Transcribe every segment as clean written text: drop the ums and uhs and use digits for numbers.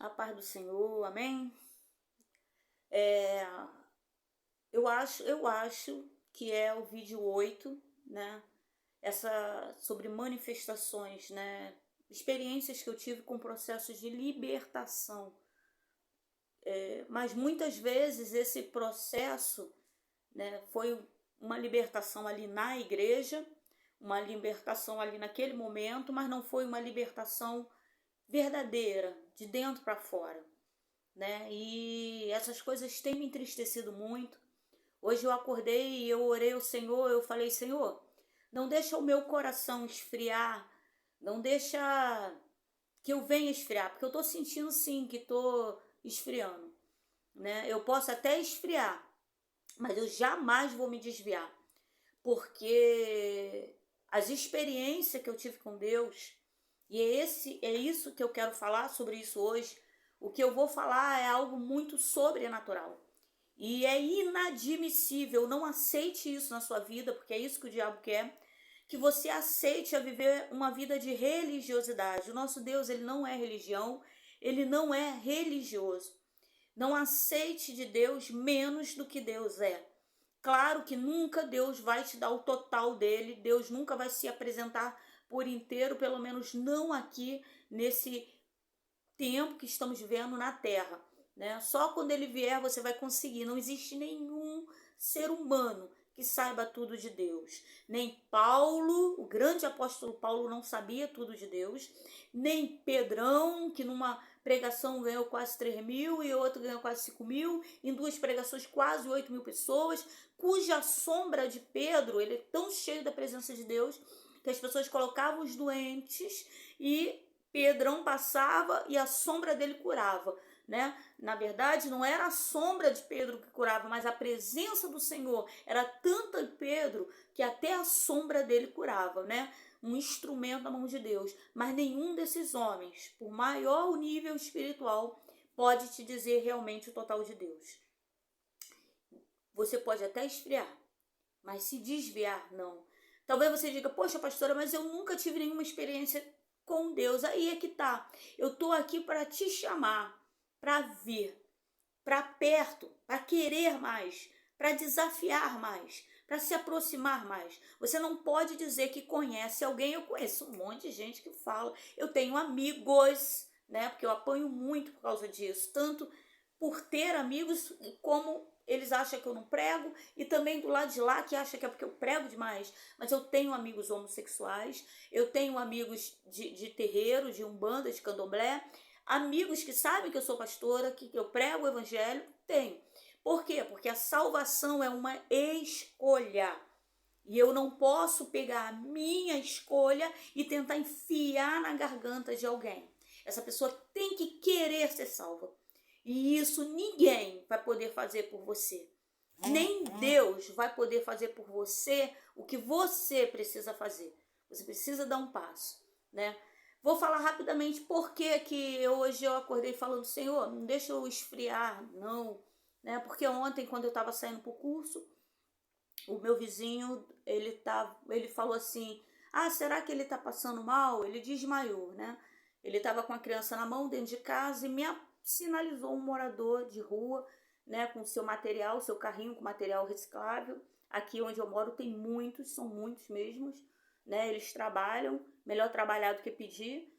A paz do Senhor, amém? É, eu acho que é o vídeo 8, né? Essa sobre manifestações, né? Experiências que eu tive com processos de libertação. Mas muitas vezes esse processo, né, foi uma libertação ali na igreja, uma libertação ali naquele momento, mas não foi uma libertação verdadeira, de dentro para fora, né? E essas coisas têm me entristecido muito. Hoje eu acordei e eu orei ao Senhor, eu falei: Senhor, não deixa o meu coração esfriar, não deixa que eu venha esfriar, porque eu tô sentindo sim que tô esfriando, né? Eu posso até esfriar, mas eu jamais vou me desviar, porque as experiências que eu tive com Deus, e é isso que eu quero falar sobre isso hoje. O que eu vou falar é algo muito sobrenatural. E é inadmissível, não aceite isso na sua vida, porque é isso que o diabo quer, que você aceite a viver uma vida de religiosidade. O nosso Deus, ele não é religião, ele não é religioso. Não aceite de Deus menos do que Deus é. Claro que nunca Deus vai te dar o total dele, Deus nunca vai se apresentar por inteiro, pelo menos não aqui nesse tempo que estamos vivendo na Terra, né? Só quando ele vier você vai conseguir. Não existe nenhum ser humano que saiba tudo de Deus. Nem Paulo, o grande apóstolo Paulo, não sabia tudo de Deus. Nem Pedrão, que numa pregação ganhou quase 3.000 e outro ganhou quase 5.000. Em duas pregações quase 8.000 pessoas. Cuja sombra de Pedro, ele é tão cheio da presença de Deus que as pessoas colocavam os doentes e Pedrão passava e a sombra dele curava, né? Na verdade, não era a sombra de Pedro que curava, mas a presença do Senhor era tanta em Pedro que até a sombra dele curava, né? Um instrumento na mão de Deus. Mas nenhum desses homens, por maior o nível espiritual, pode te dizer realmente o total de Deus. Você pode até esfriar, mas se desviar, não. Talvez você diga: poxa, pastora, mas eu nunca tive nenhuma experiência com Deus. Aí é que tá. Eu tô aqui para te chamar, para vir, para perto, para querer mais, para desafiar mais, para se aproximar mais. Você não pode dizer que conhece alguém. Eu conheço um monte de gente que fala. Eu tenho amigos, né? Porque eu apanho muito por causa disso, tanto por ter amigos como eles acham que eu não prego, e também do lado de lá que acha que é porque eu prego demais. Mas eu tenho amigos homossexuais, eu tenho amigos de terreiro, de umbanda, de candomblé, amigos que sabem que eu sou pastora, que eu prego o evangelho, tenho. Por quê? Porque a salvação é uma escolha. E eu não posso pegar a minha escolha e tentar enfiar na garganta de alguém. Essa pessoa tem que querer ser salva. E isso ninguém vai poder fazer por você. Nem Deus vai poder fazer por você o que você precisa fazer. Você precisa dar um passo, né? Vou falar rapidamente por que hoje eu acordei falando: Senhor, não deixa eu esfriar, não. Né? Porque ontem, quando eu estava saindo para o curso, o meu vizinho, ele falou assim: ah, será que ele está passando mal? Ele desmaiou, né? Ele estava com a criança na mão dentro de casa e me sinalizou um morador de rua, né, com seu material, seu carrinho com material reciclável. Aqui onde eu moro tem muitos, são muitos mesmos, né? Eles trabalham, melhor trabalhar do que pedir.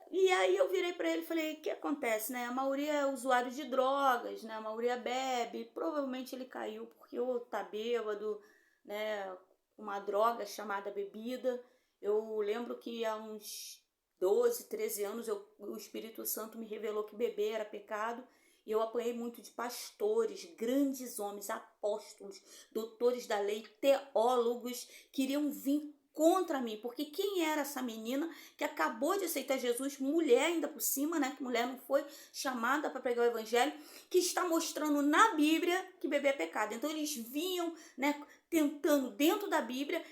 E aí eu virei para ele e falei: o que acontece, né? A maioria é usuário de drogas, né? A maioria bebe, provavelmente ele caiu porque ou tá bêbado, né? Uma droga chamada bebida. Eu lembro que há uns 12, 13 anos o Espírito Santo me revelou que beber era pecado. E eu apanhei muito de pastores, grandes homens, apóstolos, doutores da lei, teólogos, queriam vir contra mim, porque quem era essa menina que acabou de aceitar Jesus, mulher ainda por cima, né, que mulher não foi chamada para pregar o evangelho, que está mostrando na Bíblia que beber é pecado. Então eles vinham, né, tentando dentro da Bíblia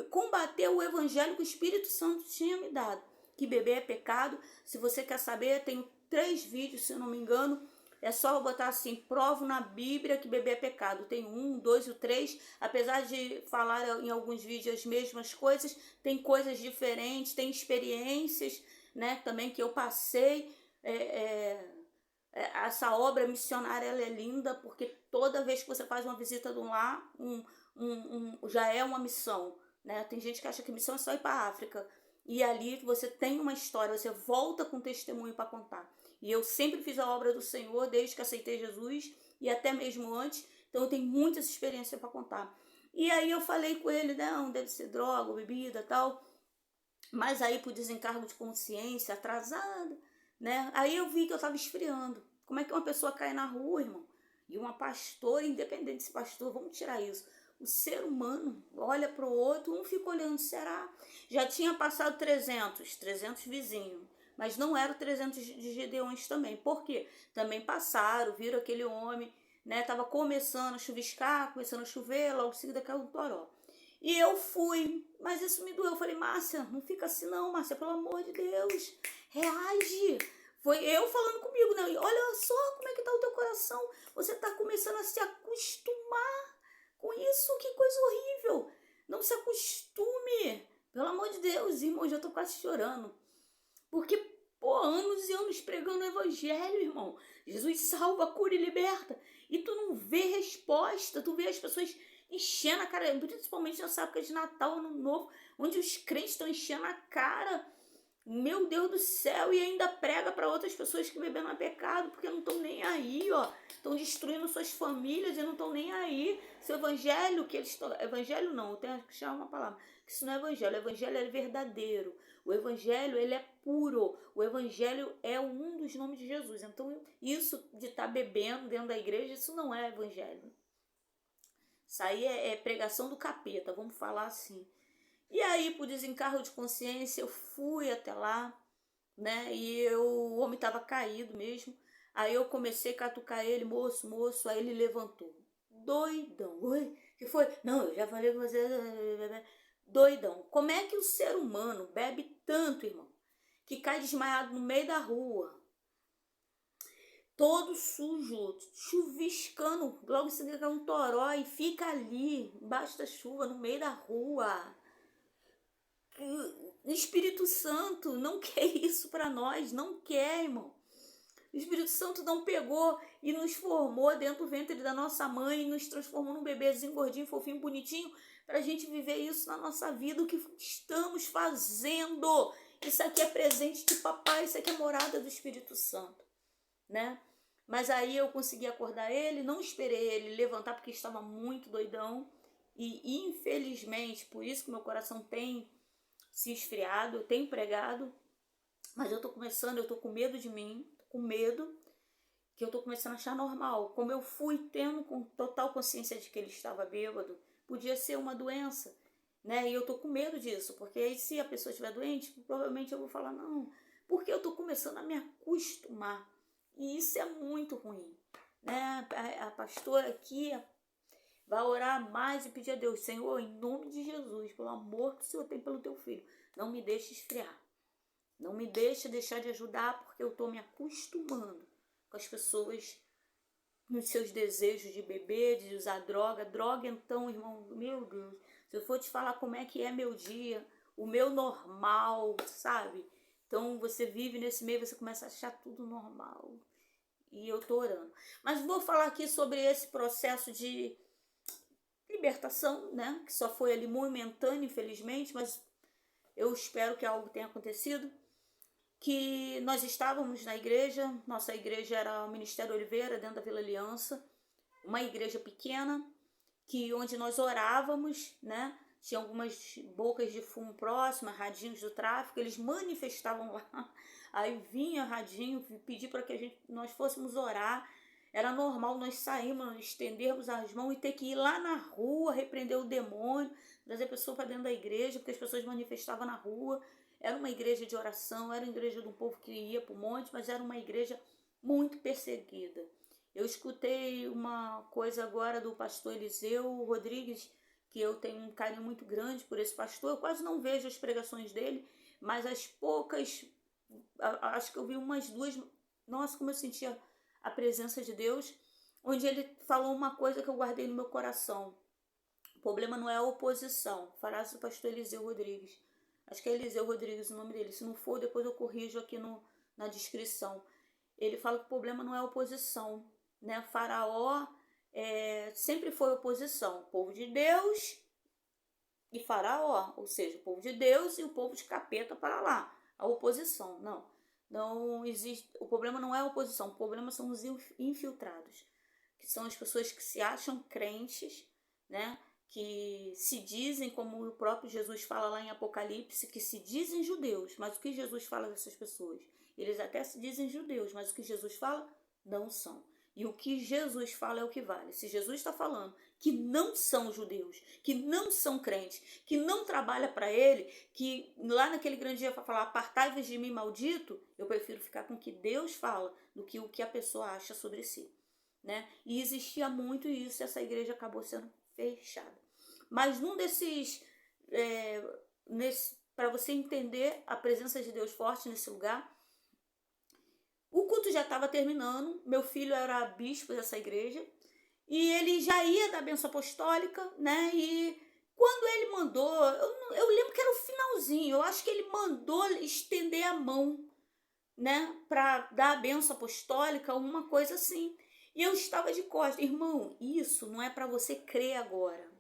combater o evangelho que o Espírito Santo tinha me dado, que beber é pecado. Se você quer saber, tenho 3 vídeos, se eu não me engano. É só botar assim: provo na Bíblia que beber é pecado. Tem 1, 2 e 3. Apesar de falar em alguns vídeos as mesmas coisas, tem coisas diferentes, tem experiências, né, também que eu passei. essa obra missionária ela é linda, porque toda vez que você faz uma visita de um lar, já é uma missão, né? Tem gente que acha que missão é só ir para a África. E ali você tem uma história, você volta com testemunho para contar. E eu sempre fiz a obra do Senhor desde que aceitei Jesus e até mesmo antes. Então eu tenho muitas experiências para contar. E aí eu falei com ele, não, deve ser droga, bebida, tal. Mas aí por desencargo de consciência, atrasada, né? Aí eu vi que eu estava esfriando. Como é que uma pessoa cai na rua, irmão? E uma pastora, independente desse pastor, vamos tirar isso. O ser humano olha para o outro, um fica olhando, será? Já tinha passado 300 vizinhos, mas não eram 300 de Gedeões também. Por quê? Também passaram, viram aquele homem, né? Tava começando a chuviscar, começando a chover, logo em seguida caiu um toró. E eu fui, mas isso me doeu. Eu falei, Márcia, não fica assim não, Márcia, pelo amor de Deus, reage. Foi eu falando comigo, né? Olha só como é que tá o teu coração. Você tá começando a se acostumar com isso, que coisa horrível. Não se acostume, pelo amor de Deus, irmão, já tô quase chorando. Porque, pô, anos e anos pregando o evangelho, irmão. Jesus salva, cura e liberta. E tu não vê resposta, tu vê as pessoas enchendo a cara, principalmente nessa época de Natal, Ano Novo, onde os crentes estão enchendo a cara, meu Deus do céu, e ainda prega para outras pessoas que beberam é pecado, porque não estão nem aí, ó, estão destruindo suas famílias e não estão nem aí. Seu evangelho, que eles estão, evangelho não, eu tenho que chamar uma palavra, que isso não é evangelho, o evangelho é verdadeiro, o evangelho ele é puro, o evangelho é um dos nomes de Jesus. Então isso de estar bebendo dentro da igreja, isso não é evangelho. Isso aí é pregação do capeta, vamos falar assim. E aí, por desencargo de consciência, eu fui até lá, né? E o homem estava caído mesmo. Aí eu comecei a catucar ele, moço, moço. Aí ele levantou. Doidão. Oi, que foi? Não, eu já falei com você. Doidão. Como é que o ser humano bebe tanto, irmão? Que cai desmaiado no meio da rua, todo sujo, chuviscando, logo em seguida cai um toró e fica ali, embaixo da chuva, no meio da rua. O Espírito Santo não quer isso para nós, não quer, irmão. O Espírito Santo não pegou e nos formou dentro do ventre da nossa mãe, e nos transformou num bebezinho gordinho, fofinho, bonitinho, para a gente viver isso na nossa vida. O que estamos fazendo? Isso aqui é presente de papai, isso aqui é morada do Espírito Santo, né? Mas aí eu consegui acordar ele, não esperei ele levantar porque estava muito doidão. E infelizmente, por isso que meu coração tem se esfriado, eu tenho pregado, mas eu tô com medo de mim, tô com medo, que eu tô começando a achar normal. Como eu fui tendo com total consciência de que ele estava bêbado, podia ser uma doença, né? E eu tô com medo disso, porque aí se a pessoa estiver doente, provavelmente eu vou falar, não, porque eu tô começando a me acostumar. E isso é muito ruim, né? A pastora aqui vai orar mais e pedir a Deus, Senhor, em nome de Jesus, pelo amor que o Senhor tem pelo teu filho, não me deixe esfriar. Não me deixe deixar de ajudar, porque eu estou me acostumando com as pessoas nos seus desejos de beber, de usar droga. Droga, então, irmão, meu Deus, se eu for te falar como é que é meu dia, o meu normal, sabe? Então você vive nesse meio, você começa a achar tudo normal. E eu tô orando. Mas vou falar aqui sobre esse processo de libertação, né? Que só foi ali momentâneo, infelizmente, mas eu espero que algo tenha acontecido. Que nós estávamos na igreja, nossa igreja era o Ministério Oliveira, dentro da Vila Aliança, uma igreja pequena, que onde nós orávamos, né? Tinha algumas bocas de fumo próximas, radinhos do tráfico, eles manifestavam lá. Aí vinha radinho, pedir para que nós fôssemos orar. Era normal nós sairmos, estendermos as mãos e ter que ir lá na rua, repreender o demônio, trazer a pessoa para dentro da igreja, porque as pessoas manifestavam na rua. Era uma igreja de oração, era uma igreja de um povo que ia para o monte, mas era uma igreja muito perseguida. Eu escutei uma coisa agora do pastor Eliseu Rodrigues, que eu tenho um carinho muito grande por esse pastor. Eu quase não vejo as pregações dele, mas as poucas, acho que eu vi umas duas, nossa, como eu sentia a presença de Deus, onde ele falou uma coisa que eu guardei no meu coração. O problema não é a oposição, frase do pastor Eliseu Rodrigues. Acho que é Eliseu Rodrigues o nome dele. Se não for, depois eu corrijo aqui na descrição. ele fala que o problema não é a oposição, né? Faraó sempre foi oposição, o povo de Deus e Faraó, ou seja, o povo de Deus e o povo de capeta para lá, a oposição. Não existe, o problema não é a oposição, o problema são os infiltrados, que são as pessoas que se acham crentes, né? Que se dizem, como o próprio Jesus fala lá em Apocalipse, que se dizem judeus, mas o que Jesus fala dessas pessoas? Eles até se dizem judeus, mas o que Jesus fala? Não são. E o que Jesus fala é o que vale. Se Jesus está falando que não são judeus, que não são crentes, que não trabalha para ele, que lá naquele grande dia vai falar apartai-vos de mim, maldito, eu prefiro ficar com o que Deus fala do que o que a pessoa acha sobre si, né? E existia muito isso, essa igreja acabou sendo fechada. Mas num desses, para você entender a presença de Deus forte nesse lugar, o culto já estava terminando, meu filho era bispo dessa igreja, e ele já ia dar bênção apostólica, né? E quando ele mandou, eu lembro que era o finalzinho, eu acho que ele mandou estender a mão, né? Para dar a bênção apostólica, uma coisa assim. E eu estava de costas. Irmão, isso não é para você crer agora.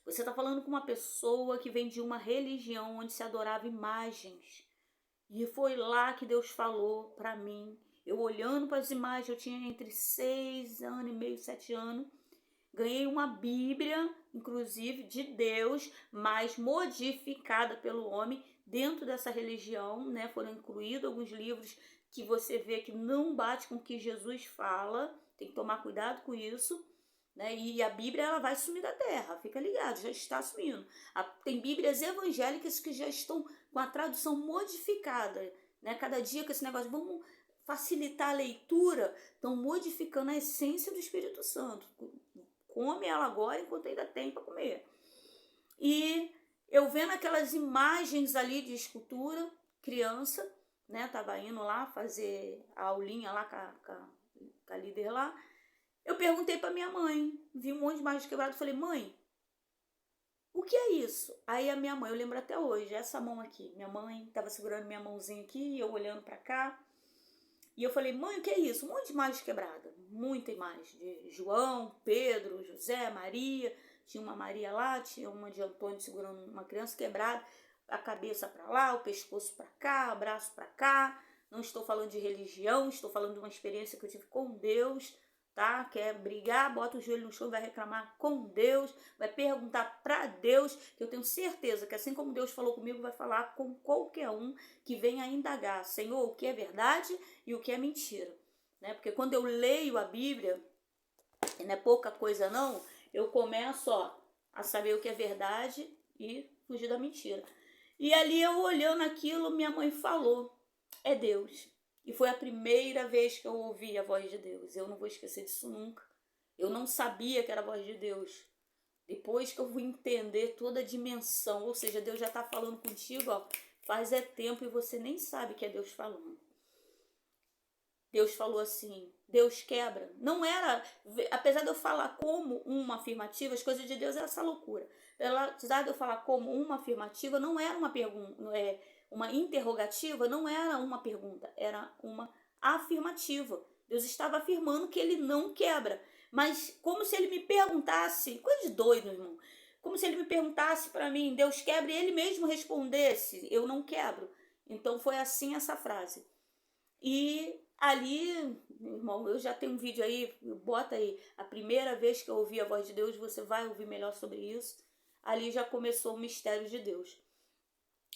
Você está falando com uma pessoa que vem de uma religião onde se adorava imagens. E foi lá que Deus falou para mim. Eu olhando para as imagens, eu tinha entre 6 anos e meio, 7 anos. Ganhei uma Bíblia, inclusive, de Deus, mas modificada pelo homem dentro dessa religião, né? Foram incluídos alguns livros que você vê que não bate com o que Jesus fala. Tem que tomar cuidado com isso, né? E a Bíblia ela vai sumir da terra, fica ligado, já está sumindo. Tem Bíblias evangélicas que já estão com a tradução modificada, né? Cada dia com esse negócio, vamos facilitar a leitura, estão modificando a essência do Espírito Santo. Come ela agora enquanto ainda tem para comer. E eu vendo aquelas imagens ali de escultura, criança, né? Tava indo lá fazer a aulinha lá com a líder lá. Eu perguntei para minha mãe, vi um monte de imagem quebrada, falei, mãe, o que é isso? Aí a minha mãe, eu lembro até hoje, essa mão aqui, minha mãe estava segurando minha mãozinha aqui, eu olhando para cá, e eu falei, mãe, o que é isso? Um monte de imagem quebrada, muita imagem, de João, Pedro, José, Maria, tinha uma Maria lá, tinha uma de Antônio segurando uma criança quebrada, a cabeça para lá, o pescoço para cá, o braço para cá. Não estou falando de religião, estou falando de uma experiência que eu tive com Deus, tá? Quer brigar, bota o joelho no chão, vai reclamar com Deus, vai perguntar para Deus, que eu tenho certeza que assim como Deus falou comigo, vai falar com qualquer um que venha indagar, Senhor, o que é verdade e o que é mentira, né? Porque quando eu leio a Bíblia, e não é pouca coisa não, eu começo a saber o que é verdade e fugir da mentira. E ali eu olhando aquilo, minha mãe falou, é Deus. E foi a primeira vez que eu ouvi a voz de Deus. Eu não vou esquecer disso nunca. Eu não sabia que era a voz de Deus. Depois que eu vou entender toda a dimensão, ou seja, Deus já está falando contigo, faz tempo e você nem sabe que é Deus falando. Deus falou assim, Deus quebra. Não era, apesar de eu falar como uma afirmativa, as coisas de Deus é essa loucura. Apesar de eu falar como uma afirmativa, não era uma pergunta, uma interrogativa, não era uma pergunta, era uma afirmativa. Deus estava afirmando que ele não quebra. Mas como se ele me perguntasse, coisa de doido, irmão. Como se ele me perguntasse para mim, Deus quebra, e ele mesmo respondesse, eu não quebro. Então foi assim essa frase. E ali, irmão, eu já tenho um vídeo aí, bota aí, a primeira vez que eu ouvi a voz de Deus, você vai ouvir melhor sobre isso. Ali já começou o mistério de Deus.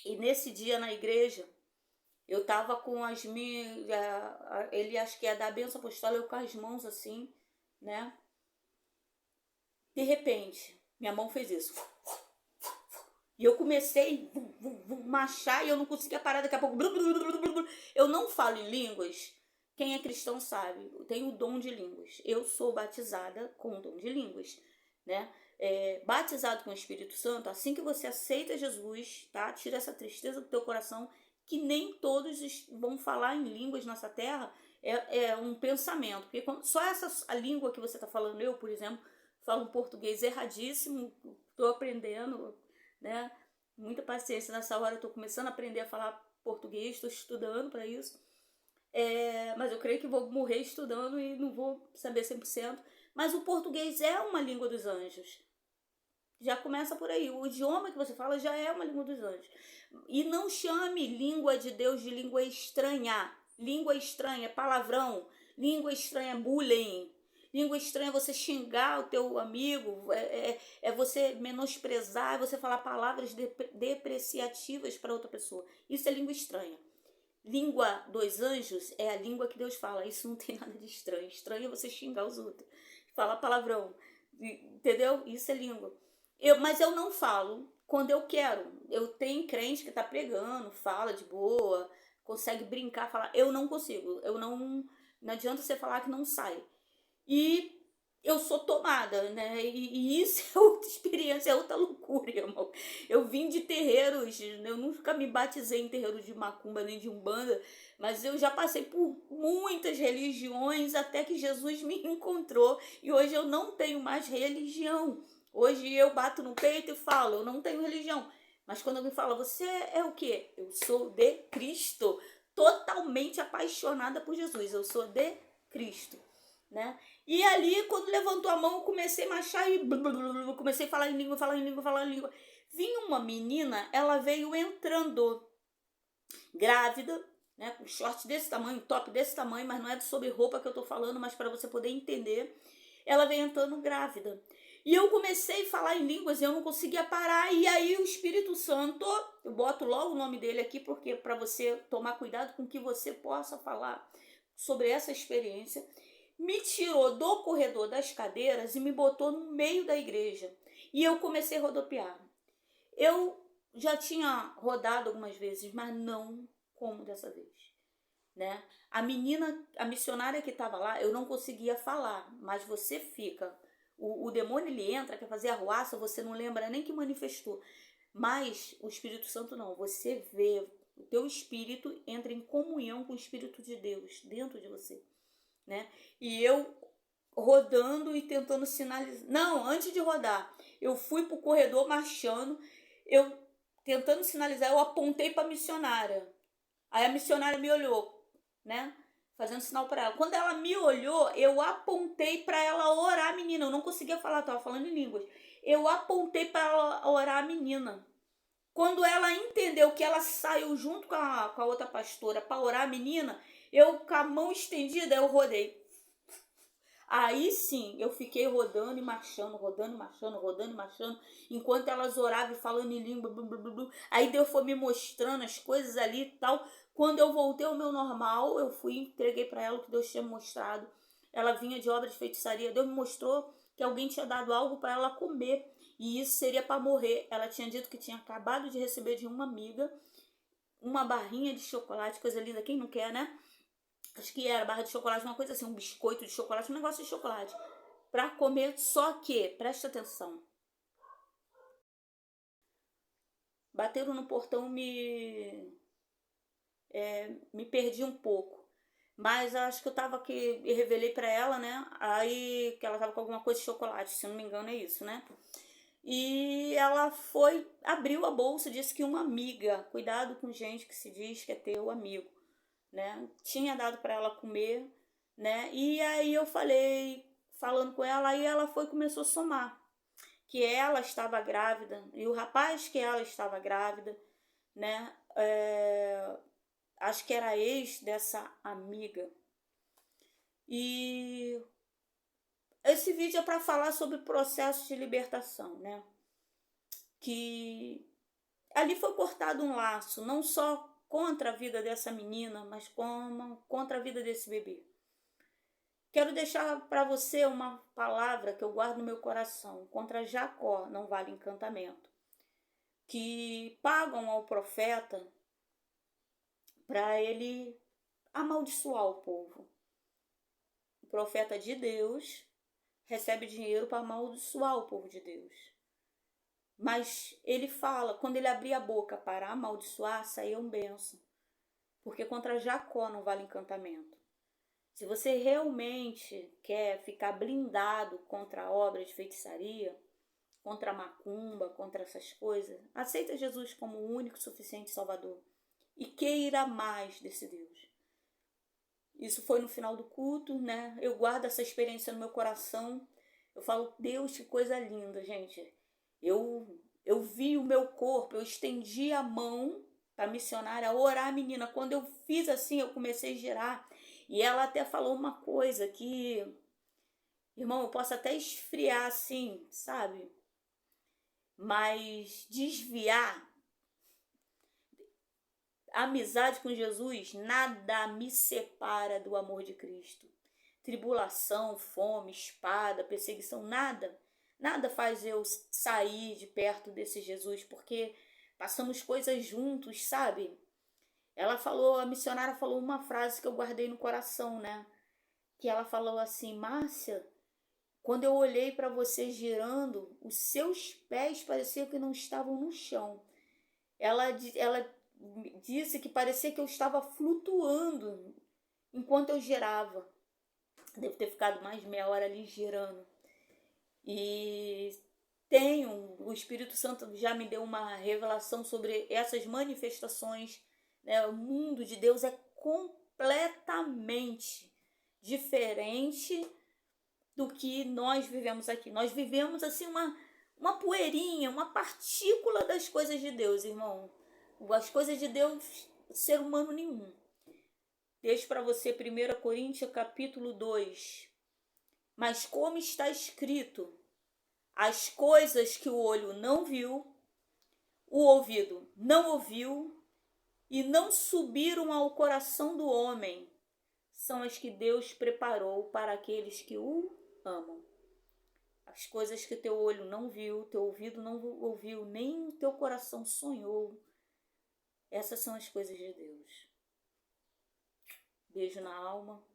E nesse dia na igreja, eu tava com as minhas, ele acho que ia dar a bênção apostólica, eu com as mãos assim, né? De repente, minha mão fez isso. E eu comecei a machar e eu não conseguia parar, daqui a pouco. Eu não falo em línguas. Quem é cristão sabe, eu tenho o dom de línguas. Eu sou batizada com o dom de línguas, né? Batizado com o Espírito Santo, assim que você aceita Jesus, tá? Tira essa tristeza do teu coração, que nem todos vão falar em línguas nessa terra, é um pensamento. Porque só a língua que você está falando, eu, por exemplo, falo um português erradíssimo, estou aprendendo, né? Muita paciência nessa hora, eu estou começando a aprender a falar português, estou estudando para isso. Mas eu creio que vou morrer estudando e não vou saber 100%. Mas o português é uma língua dos anjos. Já começa por aí. O idioma que você fala já é uma língua dos anjos. E não chame língua de Deus de língua estranha. Língua estranha é palavrão. Língua estranha é bullying. Língua estranha é você xingar o teu amigo. É você menosprezar, é você falar palavras depreciativas para outra pessoa. Isso é língua estranha. Língua dos anjos é a língua que Deus fala. Isso não tem nada de estranho. Estranho é você xingar os outros. Falar palavrão. Entendeu? Isso é língua. Mas eu não falo quando eu quero. Eu tenho crente que tá pregando, fala de boa, consegue brincar, falar. Eu não consigo. Não adianta você falar que não sai. E eu sou tomada, né? E isso é outra experiência, é outra loucura, irmão. Eu vim de terreiros, eu nunca me batizei em terreiro de macumba nem de umbanda, mas eu já passei por muitas religiões até que Jesus me encontrou e hoje eu não tenho mais religião. Hoje eu bato no peito e falo, eu não tenho religião. Mas quando alguém fala, você é o quê? Eu sou de Cristo, totalmente apaixonada por Jesus, eu sou de Cristo, né? E ali, quando levantou a mão, eu comecei a marchar e comecei a falar em língua, falar em língua, falar em língua. Vinha uma menina, ela veio entrando, grávida, né, com short desse tamanho, top desse tamanho, mas não é sobre roupa que eu tô falando, mas para você poder entender. Ela veio entrando grávida. E eu comecei a falar em línguas e eu não conseguia parar. E aí o Espírito Santo, eu boto logo o nome dele aqui, porque para você tomar cuidado com que você possa falar sobre essa experiência, me tirou do corredor das cadeiras e me botou no meio da igreja. E eu comecei a rodopiar. Eu já tinha rodado algumas vezes, mas não como dessa vez, né? A menina, a missionária que estava lá, eu não conseguia falar, mas você fica. O demônio, ele entra, quer fazer arruaça, você não lembra nem que manifestou. Mas o Espírito Santo não, você vê, o teu espírito entra em comunhão com o Espírito de Deus dentro de você, né? E eu rodando e tentando sinalizar. Não, antes de rodar, eu fui pro corredor marchando, eu tentando sinalizar, eu apontei para a missionária. Aí a missionária me olhou, né? Fazendo sinal para ela. Quando ela me olhou, eu apontei para ela orar a menina. Eu não conseguia falar, estava falando em línguas. Eu apontei para ela orar a menina. Quando ela entendeu que ela saiu junto com a outra pastora para orar a menina, eu com a mão estendida, eu rodei. Aí sim, eu fiquei rodando e marchando, rodando e marchando, rodando e marchando, enquanto elas oravam e falando em língua, blu, blu, blu, blu. Aí Deus foi me mostrando as coisas ali e tal. Quando eu voltei ao meu normal, eu fui e entreguei para ela o que Deus tinha mostrado. Ela vinha de obra de feitiçaria. Deus me mostrou que alguém tinha dado algo para ela comer e isso seria para morrer. Ela tinha dito que tinha acabado de receber de uma amiga uma barrinha de chocolate, coisa linda, quem não quer, né? Acho que era barra de chocolate, uma coisa assim, um biscoito de chocolate, um negócio de chocolate, para comer. Só que, preste atenção, bateram no portão, me perdi um pouco, mas acho que eu tava aqui e revelei para ela, né, aí que ela tava com alguma coisa de chocolate, se eu não me engano é isso, né, e ela foi, abriu a bolsa, disse que uma amiga, cuidado com gente que se diz que é teu amigo, né, tinha dado para ela comer, né, e aí eu falei, falando com ela, aí ela foi e começou a somar, que ela estava grávida, e o rapaz que ela estava grávida, né, acho que era ex dessa amiga, e esse vídeo é para falar sobre o processo de libertação, né, que ali foi cortado um laço, não só contra a vida dessa menina, mas como contra a vida desse bebê. Quero deixar para você uma palavra que eu guardo no meu coração. Contra Jacó não vale encantamento. Que pagam ao profeta para ele amaldiçoar o povo. O profeta de Deus recebe dinheiro para amaldiçoar o povo de Deus. Mas ele fala, quando ele abria a boca para amaldiçoar, saíam bênçãos. Porque contra Jacó não vale encantamento. Se você realmente quer ficar blindado contra a obra de feitiçaria, contra a macumba, contra essas coisas, aceita Jesus como o único, suficiente Salvador. E queira mais desse Deus. Isso foi no final do culto, né? Eu guardo essa experiência no meu coração. Eu falo, Deus, que coisa linda, gente. Eu vi o meu corpo, eu estendi a mão para a missionária orar, menina. Quando eu fiz assim, eu comecei a girar. E ela até falou uma coisa que, irmão, eu posso até esfriar assim, sabe? Mas desviar a amizade com Jesus, nada me separa do amor de Cristo. Tribulação, fome, espada, perseguição, nada faz eu sair de perto desse Jesus, porque passamos coisas juntos, sabe? Ela falou, a missionária falou uma frase que eu guardei no coração, né? Que ela falou assim: Márcia, quando eu olhei para você girando, os seus pés pareciam que não estavam no chão. Ela disse que parecia que eu estava flutuando enquanto eu girava. Devo ter ficado mais de meia hora ali girando. E o Espírito Santo já me deu uma revelação sobre essas manifestações, né? O mundo de Deus é completamente diferente do que nós vivemos aqui. Nós vivemos assim uma poeirinha, uma partícula das coisas de Deus, irmão. As coisas de Deus, ser humano nenhum. Deixo para você 1 Coríntios capítulo 2. Mas como está escrito, as coisas que o olho não viu, o ouvido não ouviu e não subiram ao coração do homem, são as que Deus preparou para aqueles que o amam. As coisas que teu olho não viu, teu ouvido não ouviu, nem teu coração sonhou, essas são as coisas de Deus. Beijo na alma.